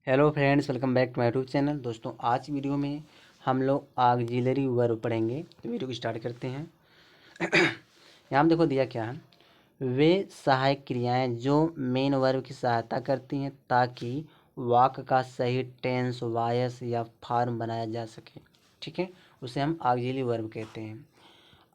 Hello friends, welcome back to my YouTube channel. दोस्तों, आज video में हम लोग ऑक्सिलरी वर्ब पढ़ेंगे। तो वीडियो को स्टार्ट करते हैं। यहाँ देखो दिया क्या है। वे सहायक क्रियाएं जो मेन वर्ब की सहायता करती हैं ताकि वाक्य का सही टेंस, वॉयस या फॉर्म बनाया जा सके। ठीक है, उसे हम ऑक्सिलरी वर्ब कहते हैं।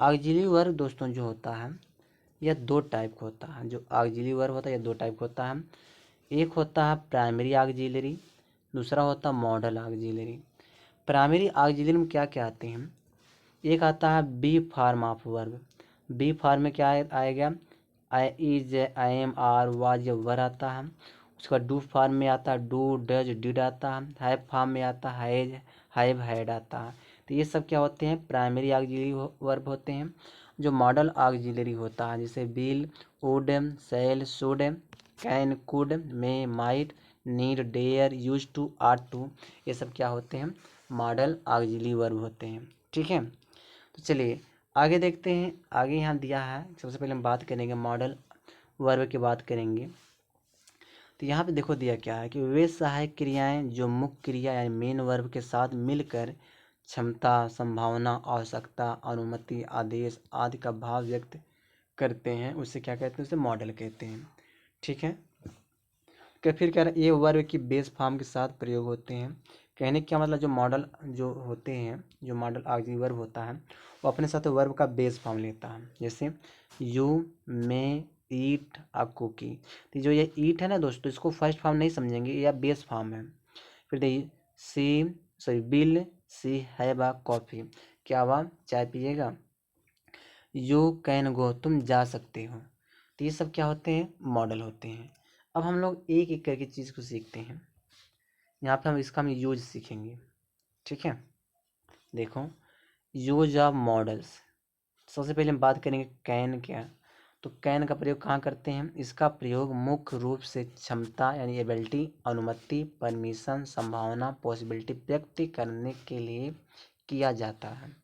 ऑक्सिलरी वर्ब दोस्तों जो होता है यह दो टाइप का होता है। जो ऑक्सिलरी वर्ब होता है यह दो टाइप का होता है। एक होता है प्राइमरी ऑक्सिलरी, दूसरा होता है मॉडल ऑक्सिलरी। प्राइमरी ऑक्सिलरी में क्या क्या आते हैं। एक आता है be form of verb. Be form में क्या आएगा, I, is, I am, are, was, ये वर्ब आता है। उसका डू फॉर्म में आता है डू, डज, डिड आता है। हैव फॉर्म में आता है हैज, हैव, हैड आता है। तो ये सब क्या होते हैं, प्राइमरी ऑक्सिलरी वर्ब होते हैं। जो मॉडल ऑक्सिलरी होता है जैसे will, would, shall, should, can, could, may, might, need, dare, use to, are to, ये सब क्या होते हैं, मॉडल ऑक्सिलरी वर्ब होते हैं। ठीक है, तो चलिए आगे देखते हैं। आगे यहाँ दिया है, सबसे पहले हम बात करेंगे मॉडल वर्ब की बात करेंगे। तो यहाँ पे देखो दिया क्या है कि वे सहायक क्रियाएं जो मुख्य क्रिया यानी मेन वर्ब के साथ मिलकर क्षमता, संभावना, आवश्यकता, अनुमति, आदेश आदि का भाव व्यक्त करते हैं, उसे क्या कहते हैं, उसे मॉडल कहते हैं। ठीक है, कि फिर क्या ये वर्ब की बेस फॉर्म के साथ प्रयोग होते हैं। कहने का मतलब जो मॉडल जो होते हैं, जो मॉडल ऑक्सिलरी वर्ब होता है वो अपने साथ वर्ब का बेस फॉर्म लेता है। जैसे you may eat a cookie. तो जो ये ईट है ना दोस्तों, इसको फर्स्ट फॉर्म नहीं समझेंगे, यह बेस फॉर्म है। फिर देखिए she, sorry will she have a coffee, क्या हुआ, चाय पिएगा। यू कैन गो, तुम जा सकते हो। तो ये सब क्या होते हैं, मॉडल होते हैं। अब हम लोग एक एक करके चीज़ को सीखते हैं। यहाँ पे हम इसका यूज सीखेंगे। ठीक है, देखो यूज ऑफ मॉडल्स। सबसे पहले हम बात करेंगे कैन क्या। तो कैन का प्रयोग कहाँ करते हैं, इसका प्रयोग मुख्य रूप से क्षमता यानी एबिलिटी, अनुमति, परमिशन, संभावना, पॉसिबिलिटी व्यक्त करने के लिए किया जाता है।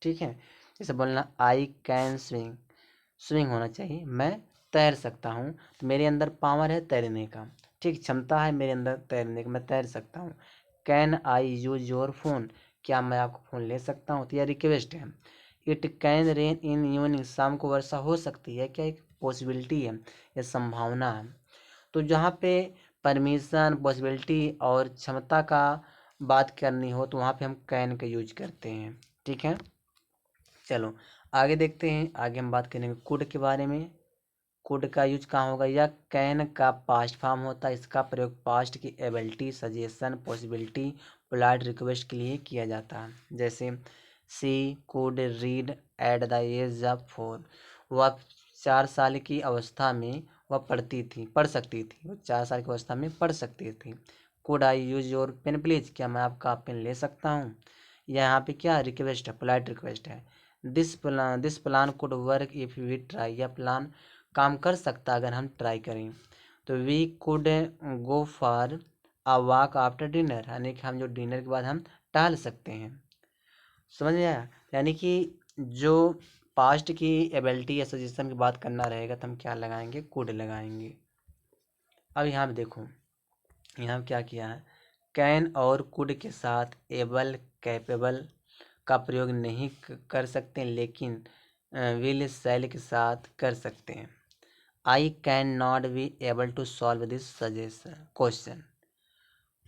ठीक है, जैसे बोलना आई कैन स्विंग, स्विंग होना चाहिए, मैं तैर सकता हूँ। तो मेरे अंदर पावर है तैरने का, ठीक, क्षमता है मेरे अंदर तैरने का, मैं तैर सकता हूँ। Can I use your phone, क्या मैं आपको फ़ोन ले सकता हूँ, तो यह रिक्वेस्ट है। It can rain in evening, शाम को वर्षा हो सकती है, क्या एक पॉसिबिलिटी है, यह संभावना है। तो जहाँ पे परमिशन, पॉसिबिलिटी और क्षमता का बात करनी हो तो वहाँ पे हम कैन का यूज करते हैं। ठीक है, चलो आगे देखते हैं। आगे हम बात करेंगे कुड के बारे में। कुड का यूज कहाँ होगा, या कैन का पास्ट फॉर्म होता है। इसका प्रयोग पास्ट की ability, suggestion, possibility, polite request के लिए किया जाता है। जैसे she could read at the age of 4, वह 4 साल की अवस्था में वह पढ़ सकती थी, वो 4 साल की अवस्था में पढ़ सकती थी। Could I use your pen please, क्या मैं आपका पेन ले सकता हूँ। यहाँ पे क्या रिक्वेस्ट है, पोलाइट रिक्वेस्ट है। This plan could work if we try, यह प्लान काम कर सकता अगर हम ट्राई करें। तो we could go for a walk after dinner, यानी कि हम जो डिनर के बाद हम टहल सकते हैं। समझ में आया, यानी कि जो पास्ट की एबिलिटी या सजेशन की बात करना रहेगा तो हम क्या लगाएंगे, कुड लगाएंगे। अब यहाँ पे देखो, यहाँ क्या किया है, कैन और कुड के साथ एबल, कैपेबल का प्रयोग नहीं कर सकते, लेकिन विल, शैल के साथ कर सकते हैं। I can not be able to solve this suggestion question.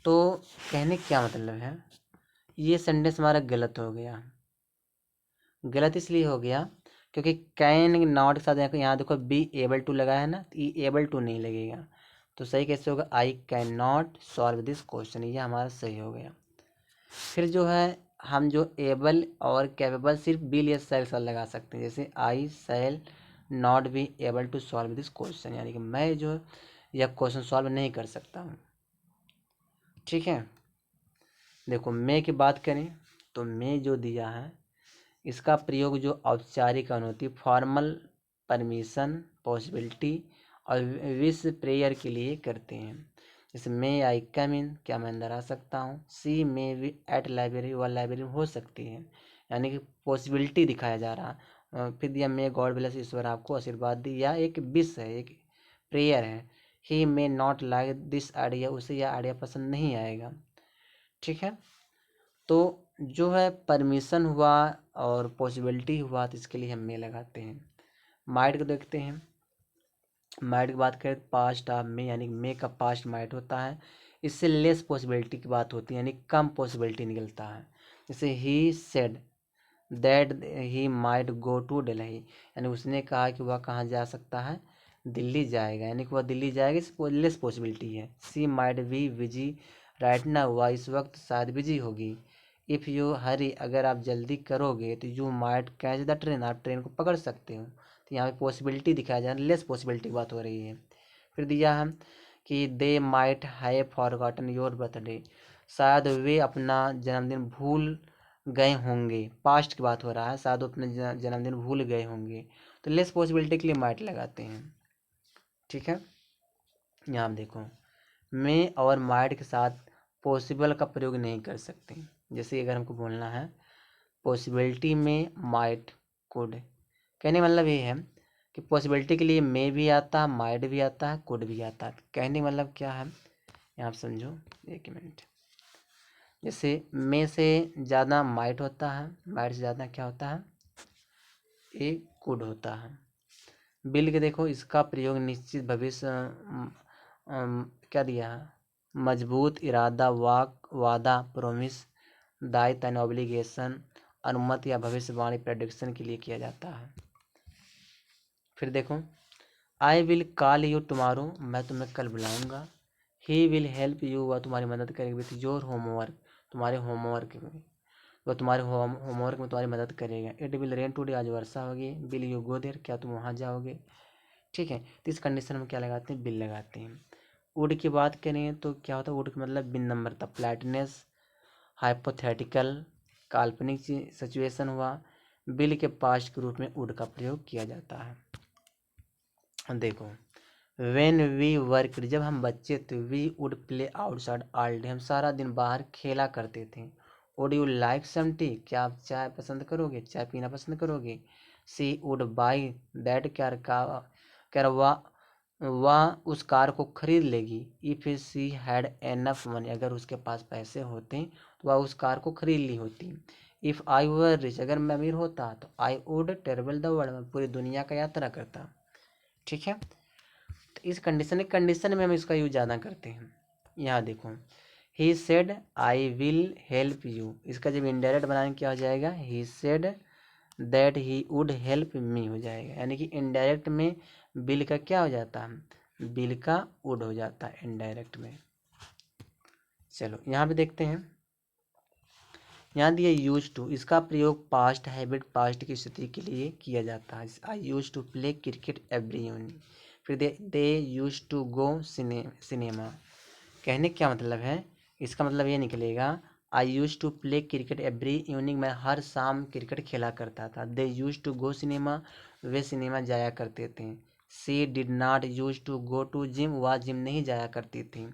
तो कहने का क्या मतलब है, ये सेंटेंस हमारा गलत हो गया। गलत इसलिए हो गया क्योंकि कैन नॉट के साथ यहाँ देखो बी एबल टू लगा है ना, तो ये एबल टू नहीं लगेगा। तो सही कैसे होगा, आई can not solve this question, ये हमारा सही हो गया। फिर जो है हम जो एबल और कैपेबल सिर्फ बिल या सेल साथ लगा सकते हैं। जैसे I shall not be able to solve this question, यानी कि मैं जो यह क्वेश्चन सॉल्व नहीं कर सकता हूँ। ठीक है, देखो मे की बात करें तो मे जो दिया है इसका प्रयोग जो औपचारिक अनुमति, फॉर्मल परमिशन, पॉसिबिलिटी और विश प्रेयर के लिए करते हैं। जैसे मे आई कम इन, क्या मैं अंदर आ सकता हूँ। सी मे बी एट लाइब्रेरी, वह लाइब्रेरी में हो सकती है, यानी कि पॉसिबिलिटी दिखाया जा रहा। फिर दिया मे गॉड ब्लेस, ईश्वर आपको आशीर्वाद दी, या एक विश है, एक प्रेयर है, he may not like this idea, उसे यह आइडिया पसंद नहीं आएगा। ठीक है, तो जो है परमिशन हुआ और पॉसिबिलिटी हुआ, तो इसके लिए हम मे लगाते हैं। माइट को देखते हैं। माइट की बात करें पास्ट ऑफ मे, यानी मे का पास्ट माइट होता है। इससे लेस पॉसिबिलिटी की बात होती है, यानी कम पॉसिबिलिटी निकलता है। जैसे ही said that he might go to Delhi, यानी उसने कहा कि वह कहाँ जा सकता है, दिल्ली जाएगा, यानी कि वह दिल्ली जाएगा, इस लेस पॉसिबिलिटी है। She might be busy right now, वह इस वक्त शायद बिजी होगी। इफ़ यू हरी, अगर आप जल्दी करोगे तो you might catch the train, आप ट्रेन को पकड़ सकते हो। तो यहाँ पे पॉसिबिलिटी दिखाया जा रहा है, लेस पॉसिबिलिटी की बात हो रही है। फिर दिया है कि they might have forgotten your birthday, शायद वे अपना जन्मदिन भूल गए होंगे। पास्ट की बात हो रहा है, शायद वो अपने जन्मदिन भूल गए होंगे। तो लेस पॉसिबिलिटी के लिए माइट लगाते हैं। ठीक है, यहाँ आप देखो में और माइट के साथ पॉसिबल का प्रयोग नहीं कर सकते। जैसे अगर हमको बोलना है पॉसिबिलिटी में माइट कुड, कहने का मतलब ये है कि पॉसिबिलिटी के लिए मे भी आता है, माइट भी आता है, कुड भी आता है। कहने का मतलब क्या है, यहाँ आप समझो, एक मिनट। जैसे मे से ज़्यादा माइट होता है, माइट से ज़्यादा क्या होता है, ए कुड होता है। बिल के देखो, इसका प्रयोग निश्चित भविष्य क्या दिया है, मजबूत इरादा, वादा, प्रोमिस, दायित्व एंड ऑब्लिगेशन, अनुमति या भविष्यवाणी, प्रेडिक्शन के लिए किया जाता है। फिर देखो I will call you tomorrow, मैं तुम्हें कल बुलाऊंगा। ही विल हेल्प यू, वह तुम्हारी मदद करेगी विथ योर होमवर्क, तुम्हारे होमवर्क में, वह तुम्हारे होमवर्क में तुम्हारी मदद करेगा। इट विल रेन टुडे, आज वर्षा होगी। विल यू गो देयर, क्या तुम वहाँ जाओगे। ठीक है, तो इस कंडीशन में क्या लगाते हैं, बिल लगाते हैं। वुड की बात करें तो क्या होता है, वुड का मतलब बिन नंबर था, फ्लैटनेस, हाइपोथेटिकल, काल्पनिक सिचुएशन हुआ। बिल के पास्ट के रूप में वुड का प्रयोग किया जाता है। देखो वेन वी वर्क, जब हम बच्चे थे, we would play outside all day, हम सारा दिन बाहर खेला करते थे। Would you like some tea, क्या आप चाय पसंद करोगे, चाय पीना पसंद करोगे। She would buy that car, क्या वह उस कार को खरीद लेगी। If she had enough money, अगर उसके पास पैसे होते तो वह उस कार को खरीद ली होती। इफ़ आई वर रिच, अगर मैं अमीर होता तो I would travel the world, मैं पूरी दुनिया का यात्रा करता। ठीक है, तो इस कंडीशन में हम इसका यूज ज़्यादा करते हैं। यहाँ देखो he said I will help you, इसका जब इनडायरेक्ट बनाने क्या हो जाएगा, ही said that he would help me हो जाएगा। यानी कि इनडायरेक्ट में बिल का क्या हो जाता है, बिल का वुड हो जाता है इनडायरेक्ट में। चलो यहाँ पे देखते हैं, यहाँ दिए यूज टू, इसका प्रयोग पास्ट हैबिट, पास्ट की स्थिति के लिए किया जाता है। I used to play cricket every evening. फिर they used to go cinema, कहने क्या मतलब है, इसका मतलब ये निकलेगा I used to play cricket every evening, मैं हर शाम क्रिकेट खेला करता था। They used to go cinema, वे सिनेमा जाया करते थे। She did not use to go to gym, वह जिम नहीं जाया करती थी।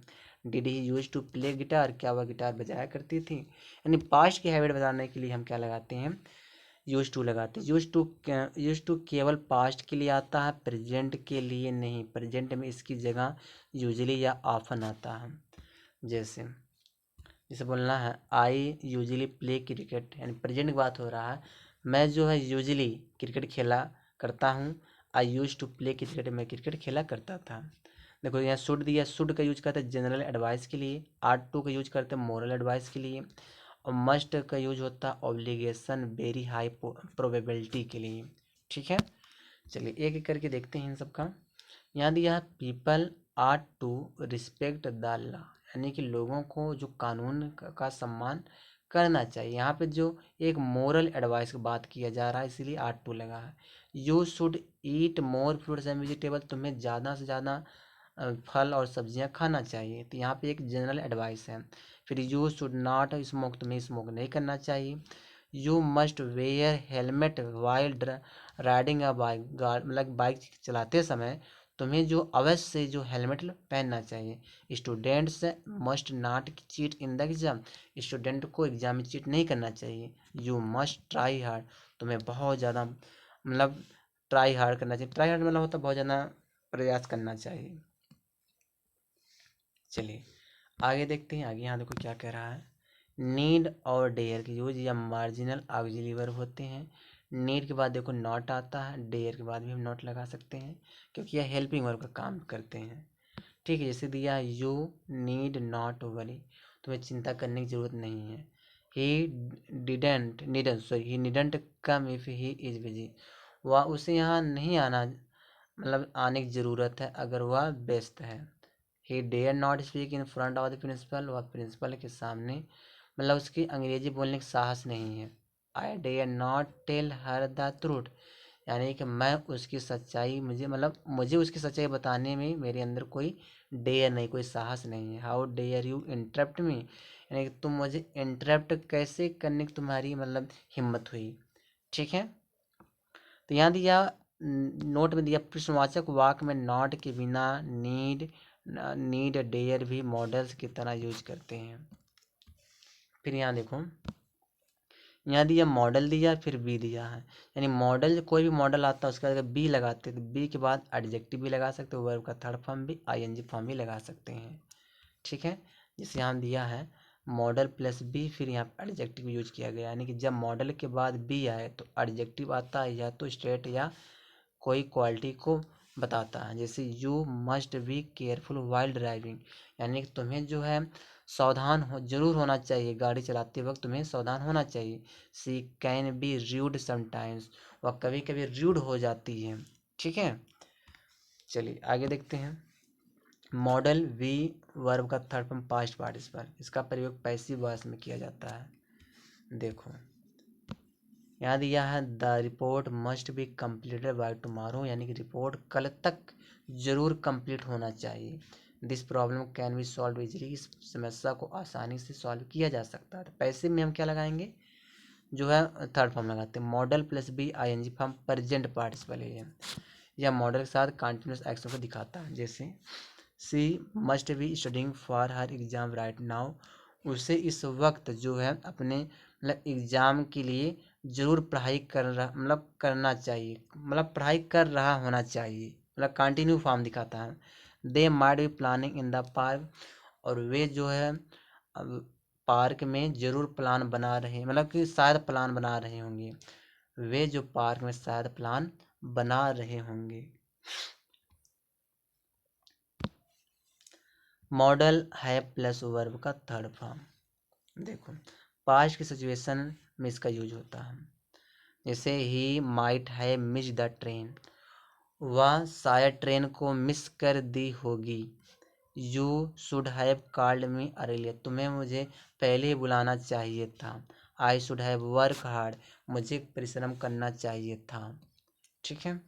Did he use to play guitar, क्या वह गिटार बजाया करती थी। यानी पास्ट की हैबिट बताने के लिए हम क्या लगाते हैं, यूज टू लगाते हैं। यूज टू केवल पास्ट के लिए आता है, प्रेजेंट के लिए नहीं। प्रेजेंट में इसकी जगह यूजली या ऑफन आता है। जैसे जैसे बोलना है आई यूजली प्ले क्रिकेट, यानी प्रेजेंट की बात हो रहा है, मैं जो है यूजली क्रिकेट खेला करता हूँ। आई यूज टू प्ले क्रिकेट, मैं क्रिकेट खेला करता था। देखो यहाँ शुड दिया, शुड का यूज करते हैं जनरल एडवाइस के लिए, आर्ट टू का यूज करते हैं मोरल एडवाइस के लिए, और मस्ट का यूज होता है ऑब्लिगेशन, वेरी हाई प्रोबेबिलिटी के लिए। ठीक है, चलिए एक एक करके देखते हैं इन सबका। यहाँ दिया है people are to respect the law, यानी कि लोगों को जो कानून का सम्मान करना चाहिए। यहाँ पे जो एक मोरल एडवाइस की बात किया जा रहा है, इसीलिए आर टू लगा है। You should eat more fruits and vegetable, तुम्हें ज़्यादा से ज़्यादा फल और सब्जियां खाना चाहिए। तो यहाँ पे एक जनरल एडवाइस है। फिर यू शुड नॉट स्मोक, तुम्हें स्मोक नहीं करना चाहिए। You must where helmet while riding a bike, मतलब बाइक चलाते समय तुम्हें जो अवश्य जो हेलमेट पहनना चाहिए। Students must not cheat in the exam, student को एग्जाम में चीट नहीं करना चाहिए। यू मस्ट ट्राई हार्ड, तुम्हें बहुत ज़्यादा मतलब ट्राई हार्ड करना चाहिए। ट्राई हार्ड मतलब होता है बहुत ज़्यादा प्रयास करना चाहिए। चलिए आगे देखते हैं। आगे यहाँ देखो क्या कह रहा है। नीड और डेयर के यूज या मार्जिनल ऑक्सिलरी वर्ब होते हैं। नीड के बाद देखो नॉट आता है, डेयर के बाद भी हम नॉट लगा सकते हैं क्योंकि यह हेल्पिंग वर्ब का काम करते हैं। ठीक है, जैसे दिया यू नीड नॉट वरी, तुम्हें चिंता करने की ज़रूरत नहीं है। He didn't come if he is busy, वह उसे यहाँ नहीं आना, मतलब आने की ज़रूरत है अगर वह व्यस्त है। He dare not speak in front of the principal, वह प्रिंसिपल के सामने, मतलब उसकी अंग्रेजी बोलने का साहस नहीं है। I dare not tell her the truth, यानी कि मैं उसकी सच्चाई, मुझे उसकी सच्चाई बताने में मेरे अंदर कोई डेयर नहीं, कोई साहस नहीं है। How dare you interrupt me, यानी कि तुम मुझे इंटरप्ट कैसे करने की तुम्हारी हिम्मत हुई। ठीक है, तो यहाँ दिया नोट में दिया प्रश्नवाचक वाक्य में नॉट के बिना नीड डेयर भी मॉडल्स की तरह यूज करते हैं। फिर यहाँ देखो, यहाँ दिया मॉडल दिया फिर बी दिया है, यानी मॉडल कोई भी मॉडल आता है उसके बाद अगर बी लगाते हैं तो बी के बाद एडजेक्टिव भी लगा सकते हो, वर्ब का थर्ड फॉर्म भी आईएनजी फॉर्म भी लगा सकते हैं। ठीक है, जिसे यहाँ दिया है मॉडल प्लस बी, फिर यहाँ पर एडजेक्टिव यूज किया गया, यानी कि जब मॉडल के बाद बी आए तो एडजेक्टिव आता है या तो स्टेट या कोई क्वालिटी को बताता है। जैसे you must be careful while driving, यानी कि तुम्हें जो है सावधान हो जरूर होना चाहिए, गाड़ी चलाते वक्त तुम्हें सावधान होना चाहिए। सी कैन बी रूड समटाइम्स, वह कभी कभी रूड हो जाती है। ठीक है, चलिए आगे देखते हैं। मॉडल वी वर्ब का थर्ड फॉर्म पास्ट पार्टिसिपल, इसका प्रयोग पैसिव वॉइस में किया जाता है। देखो यहाँ दिया है the report must be completed by tomorrow, यानी कि रिपोर्ट कल तक जरूर कंप्लीट होना चाहिए। This problem can be solve easily, इस समस्या को आसानी से सॉल्व किया जा सकता है। तो पैसिव में हम क्या लगाएंगे, जो है थर्ड फॉर्म लगाते हैं। Modal plus be ING form present participle है या मॉडल के साथ कंटिन्यूस एक्शन को दिखाता है। जैसे she must be studying for her exam right now, उसे इस वक्त जो है अपने एग्जाम के लिए जरूर पढ़ाई कर रहा, करना चाहिए, पढ़ाई कर रहा होना चाहिए, कंटिन्यू फॉर्म दिखाता है। They might be planning in the park, और वे जो है अब पार्क में जरूर प्लान बना रहे, कि शायद प्लान बना रहे होंगे, वे जो पार्क में शायद प्लान बना रहे होंगे। मॉडल है प्लस वर्ब का थर्ड फॉर्म। देखो पास्ट की सिचुएशन में इसका यूज होता है। जैसे ही माइट है मिस द ट्रेन, वह शायद ट्रेन को मिस कर दी होगी। You should have called me earlier, तुम्हें मुझे पहले ही बुलाना चाहिए था। I should have work hard, मुझे परिश्रम करना चाहिए था। ठीक है,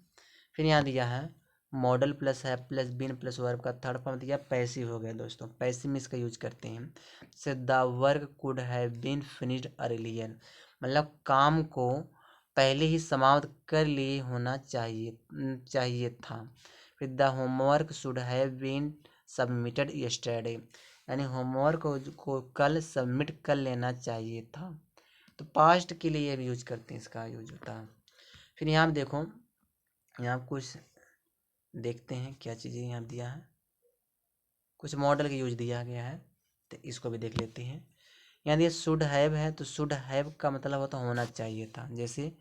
फिर यहाँ दिया है मॉडल प्लस है प्लस बीन प्लस वर्ब का थर्ड फॉर्म दिया पैसिव हो गया दोस्तों। पैसिव में इसका यूज करते हैं। से the work could have been finished earlier, काम को पहले ही समाप्त कर लिए होना चाहिए था। फिर the homework should have been submitted yesterday, यानी होमवर्क को कल सबमिट कर लेना चाहिए था। तो पास्ट के लिए यूज करते हैं, इसका यूज होता है। फिर यहाँ देखो, यहाँ कुछ देखते हैं क्या चीज़ें यहाँ दिया है, कुछ मॉडल का यूज दिया गया है, तो इसको भी देख लेते हैं। यहाँ दिया शुड हैव है, तो शुड हैव का मतलब होता होना चाहिए था। जैसे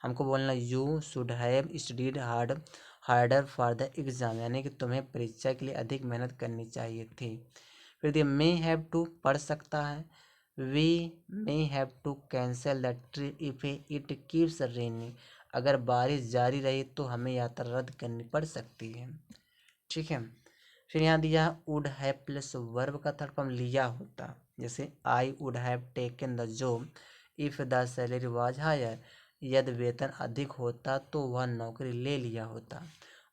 हमको बोलना you should have studied harder for the exam, यानी कि तुम्हें परीक्षा के लिए अधिक मेहनत करनी चाहिए थी। फिर दिया मे हैव टू पढ़ सकता है। We may have to cancel the trip if it keeps raining, अगर बारिश जारी रही तो हमें यात्रा रद्द करनी पड़ सकती है। ठीक है, फिर यहाँ दिया वुड हैव प्लस वर्ब का थर्ड फॉर्म लिया होता। जैसे I would have taken the job if the salary was higher, यदि वेतन अधिक होता तो वह नौकरी ले लिया होता।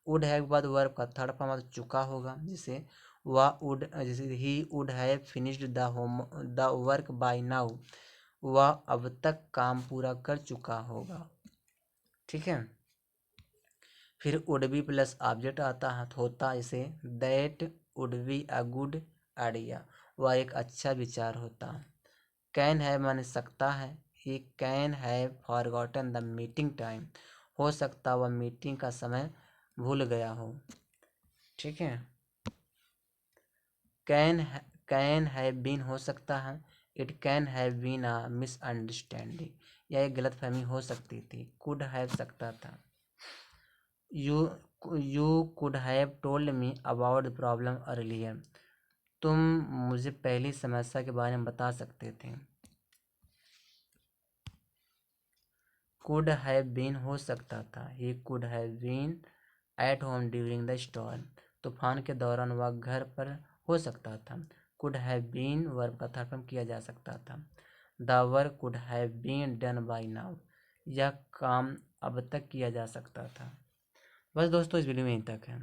वुड हैव के बाद वर्ब का थर्ड फॉर्म चुका होगा। जैसे जैसे he would have finished the work by now, वह अब तक काम पूरा कर चुका होगा। ठीक है, फिर वुड बी प्लस ऑब्जेक्ट आता है होता, जैसे that would be a good idea, वह एक अच्छा विचार होता। कैन हैव माने सकता है, he can have forgotten the meeting time, हो सकता वह मीटिंग का समय भूल गया हो। ठीक है, कैन हैव बीन हो सकता है, it can have been a misunderstanding, यह एक गलतफहमी हो सकती थी। कुड हैव सकता था। You you could have told me about the problem earlier, तुम मुझे पहली समस्या के बारे में बता सकते थे। कुड हैव बीन हो सकता था, he could have been at home during the storm, तूफान के दौरान वह घर पर हो सकता था। कुड हैव बीन वर्ब का थर्ड फॉर्म किया जा सकता था। The work could have been done by now, यह काम अब तक किया जा सकता था। बस दोस्तों इस वीडियो में यहीं तक है।